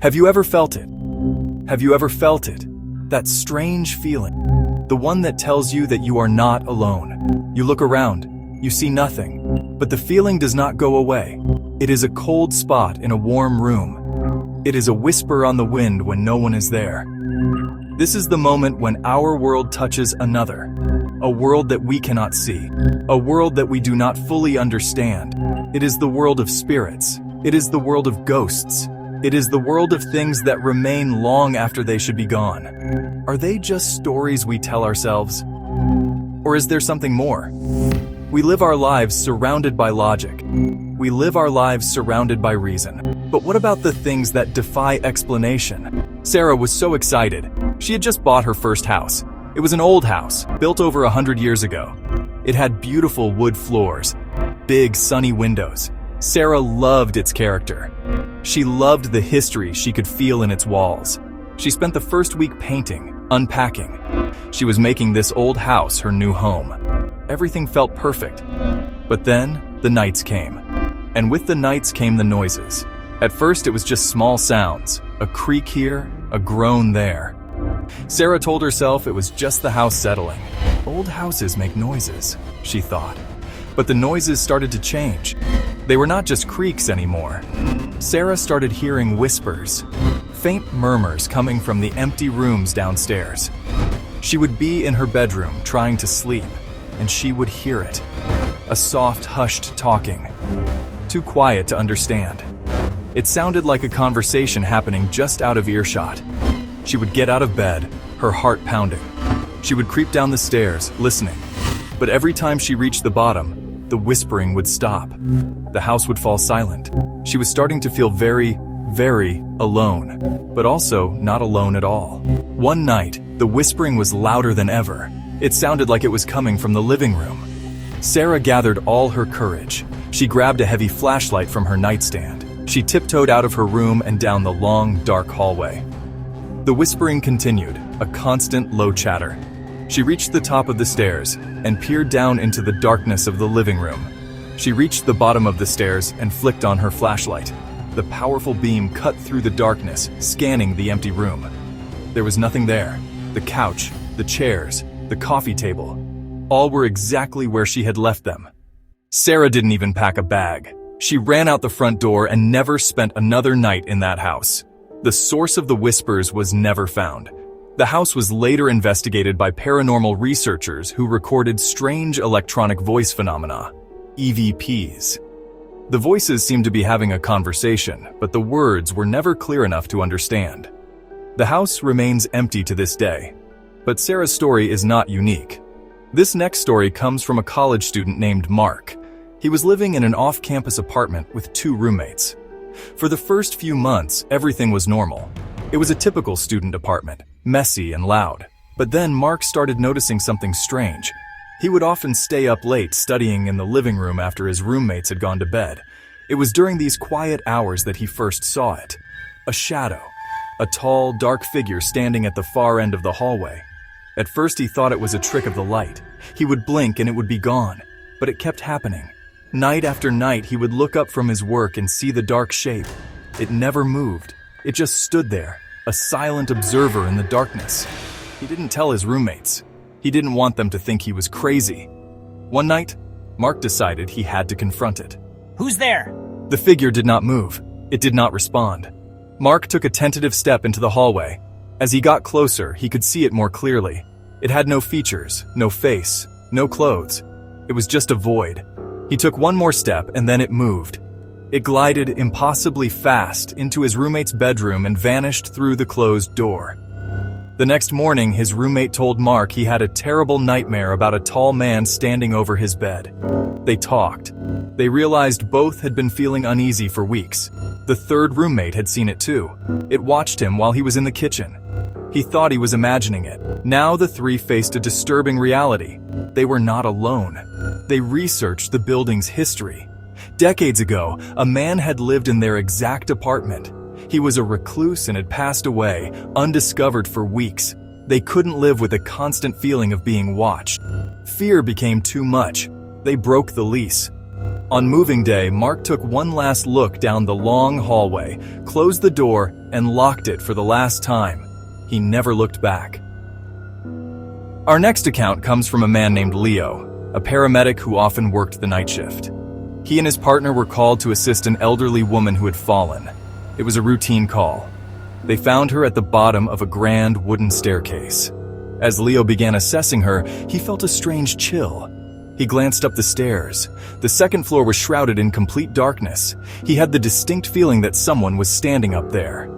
Have you ever felt it? Have you ever felt it? That strange feeling. The one that tells you that you are not alone. You look around, you see nothing, but the feeling does not go away. It is a cold spot in a warm room. It is a whisper on the wind when no one is there. This is the moment when our world touches another. A world that we cannot see. A world that we do not fully understand. It is the world of spirits. It is the world of ghosts. It is the world of things that remain long after they should be gone. Are they just stories we tell ourselves? Or is there something more? We live our lives surrounded by logic. We live our lives surrounded by reason. But what about the things that defy explanation? Sarah was so excited. She had just bought her first house. It was an old house, built over 100 years ago. It had beautiful wood floors, big sunny windows. Sarah loved its character. She loved the history she could feel in its walls. She spent the first week painting, unpacking. She was making this old house her new home. Everything felt perfect. But then, the nights came. And with the nights came the noises. At first, it was just small sounds. A creak here, a groan there. Sarah told herself it was just the house settling. Old houses make noises, she thought. But the noises started to change. They were not just creaks anymore. Sarah started hearing whispers, faint murmurs coming from the empty rooms downstairs. She would be in her bedroom trying to sleep, and she would hear it. A soft, hushed talking. Too quiet to understand. It sounded like a conversation happening just out of earshot. She would get out of bed, her heart pounding. She would creep down the stairs, listening. But every time she reached the bottom, the whispering would stop. The house would fall silent. She was starting to feel very, very alone, but also not alone at all. One night, the whispering was louder than ever. It sounded like it was coming from the living room. Sarah gathered all her courage. She grabbed a heavy flashlight from her nightstand. She tiptoed out of her room and down the long, dark hallway. The whispering continued, a constant low chatter. She reached the top of the stairs and peered down into the darkness of the living room. She reached the bottom of the stairs and flicked on her flashlight. The powerful beam cut through the darkness, scanning the empty room. There was nothing there. The couch, the chairs, the coffee table, all were exactly where she had left them. Sarah didn't even pack a bag. She ran out the front door and never spent another night in that house. The source of the whispers was never found. The house was later investigated by paranormal researchers who recorded strange electronic voice phenomena, EVPs. The voices seemed to be having a conversation, but the words were never clear enough to understand. The house remains empty to this day. But Sarah's story is not unique. This next story comes from a college student named Mark. He was living in an off-campus apartment with 2 roommates. For the first few months, everything was normal. It was a typical student apartment, messy and loud. But then Mark started noticing something strange. He would often stay up late studying in the living room after his roommates had gone to bed. It was during these quiet hours that he first saw it. A shadow. A tall, dark figure standing at the far end of the hallway. At first he thought it was a trick of the light. He would blink and it would be gone. But it kept happening. Night after night he would look up from his work and see the dark shape. It never moved. It just stood there, a silent observer in the darkness. He didn't tell his roommates. He didn't want them to think he was crazy. One night, Mark decided he had to confront it. Who's there? The figure did not move. It did not respond. Mark took a tentative step into the hallway. As he got closer, he could see it more clearly. It had no features, no face, no clothes. It was just a void. He took one more step and then it moved. It glided impossibly fast into his roommate's bedroom and vanished through the closed door. The next morning, his roommate told Mark he had a terrible nightmare about a tall man standing over his bed. They talked. They realized both had been feeling uneasy for weeks. The third roommate had seen it too. It watched him while he was in the kitchen. He thought he was imagining it. Now the 3 faced a disturbing reality. They were not alone. They researched the building's history. Decades ago, a man had lived in their exact apartment. He was a recluse and had passed away, undiscovered for weeks. They couldn't live with a constant feeling of being watched. Fear became too much. They broke the lease. On moving day, Mark took one last look down the long hallway, closed the door, and locked it for the last time. He never looked back. Our next account comes from a man named Leo, a paramedic who often worked the night shift. He and his partner were called to assist an elderly woman who had fallen. It was a routine call. They found her at the bottom of a grand wooden staircase. As Leo began assessing her, he felt a strange chill. He glanced up the stairs. The second floor was shrouded in complete darkness. He had the distinct feeling that someone was standing up there.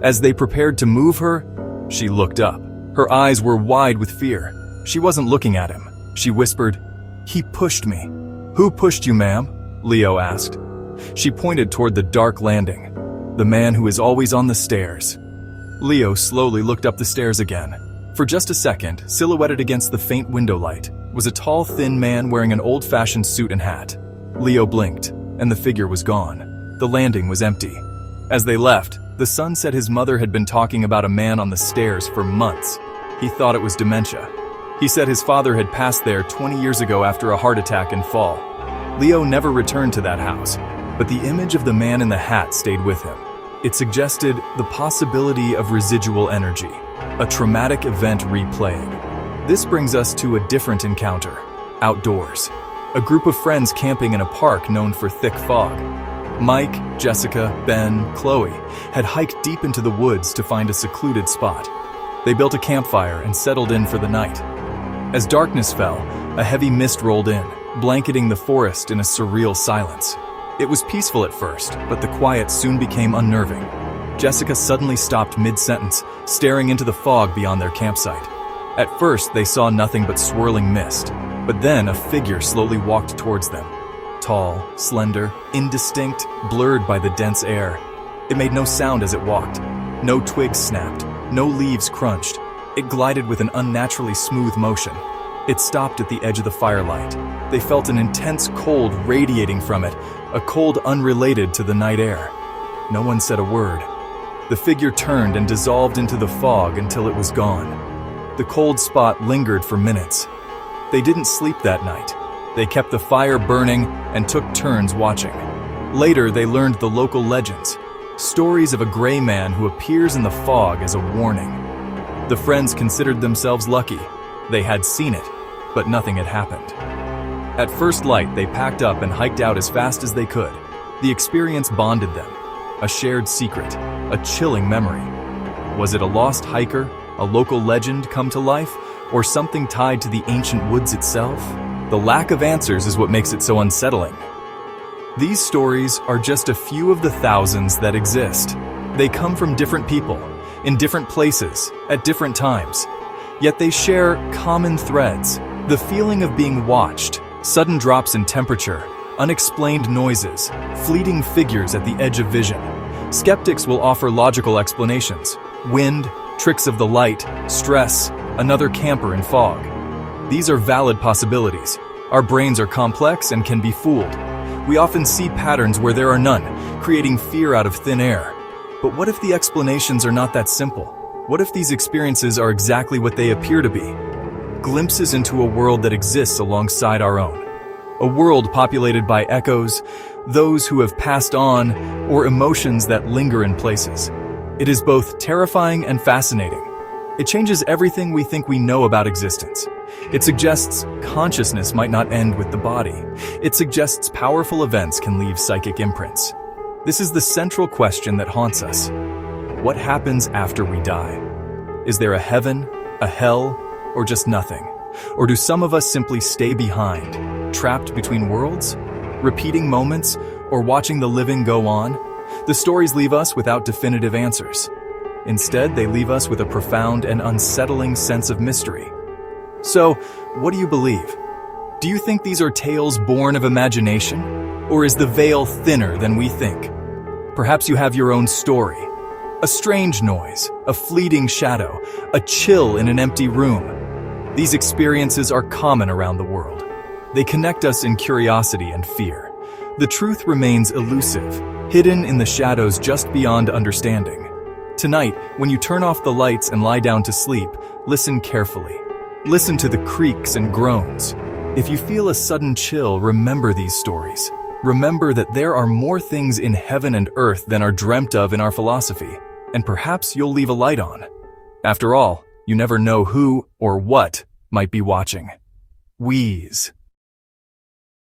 As they prepared to move her, she looked up. Her eyes were wide with fear. She wasn't looking at him. She whispered, "He pushed me." "Who pushed you, ma'am?" Leo asked. She pointed toward the dark landing. "The man who is always on the stairs." Leo slowly looked up the stairs again. For just a second, silhouetted against the faint window light, was a tall, thin man wearing an old-fashioned suit and hat. Leo blinked, and the figure was gone. The landing was empty. As they left, the son said his mother had been talking about a man on the stairs for months. He thought it was dementia. He said his father had passed there 20 years ago after a heart attack and fall. Leo never returned to that house, but the image of the man in the hat stayed with him. It suggested the possibility of residual energy, a traumatic event replaying. This brings us to a different encounter, outdoors. A group of friends camping in a park known for thick fog. Mike, Jessica, Ben, Chloe had hiked deep into the woods to find a secluded spot. They built a campfire and settled in for the night. As darkness fell, a heavy mist rolled in, blanketing the forest in a surreal silence. It was peaceful at first, but the quiet soon became unnerving. Jessica suddenly stopped mid-sentence, staring into the fog beyond their campsite. At first, they saw nothing but swirling mist, but then a figure slowly walked towards them. Tall, slender, indistinct, blurred by the dense air. It made no sound as it walked. No twigs snapped, no leaves crunched. It glided with an unnaturally smooth motion. It stopped at the edge of the firelight. They felt an intense cold radiating from it, a cold unrelated to the night air. No one said a word. The figure turned and dissolved into the fog until it was gone. The cold spot lingered for minutes. They didn't sleep that night. They kept the fire burning and took turns watching. Later, they learned the local legends, stories of a gray man who appears in the fog as a warning. The friends considered themselves lucky. They had seen it, but nothing had happened. At first light, they packed up and hiked out as fast as they could. The experience bonded them. A shared secret, a chilling memory. Was it a lost hiker, a local legend come to life, or something tied to the ancient woods itself? The lack of answers is what makes it so unsettling. These stories are just a few of the thousands that exist. They come from different people, in different places, at different times. Yet they share common threads. The feeling of being watched, sudden drops in temperature, unexplained noises, fleeting figures at the edge of vision. Skeptics will offer logical explanations. Wind, tricks of the light, stress, another camper in fog. These are valid possibilities. Our brains are complex and can be fooled. We often see patterns where there are none, creating fear out of thin air. But what if the explanations are not that simple? What if these experiences are exactly what they appear to be? Glimpses into a world that exists alongside our own. A world populated by echoes, those who have passed on, or emotions that linger in places. It is both terrifying and fascinating. It changes everything we think we know about existence. It suggests consciousness might not end with the body. It suggests powerful events can leave psychic imprints. This is the central question that haunts us. What happens after we die? Is there a heaven, a hell, or just nothing? Or do some of us simply stay behind, trapped between worlds, repeating moments, or watching the living go on? The stories leave us without definitive answers. Instead, they leave us with a profound and unsettling sense of mystery. So, what do you believe? Do you think these are tales born of imagination? Or is the veil thinner than we think? Perhaps you have your own story. A strange noise, a fleeting shadow, a chill in an empty room. These experiences are common around the world. They connect us in curiosity and fear. The truth remains elusive, hidden in the shadows just beyond understanding. Tonight, when you turn off the lights and lie down to sleep, listen carefully. Listen to the creaks and groans. If you feel a sudden chill, remember these stories. Remember that there are more things in heaven and earth than are dreamt of in our philosophy, and perhaps you'll leave a light on. After all, you never know who or what might be watching. Wheeze.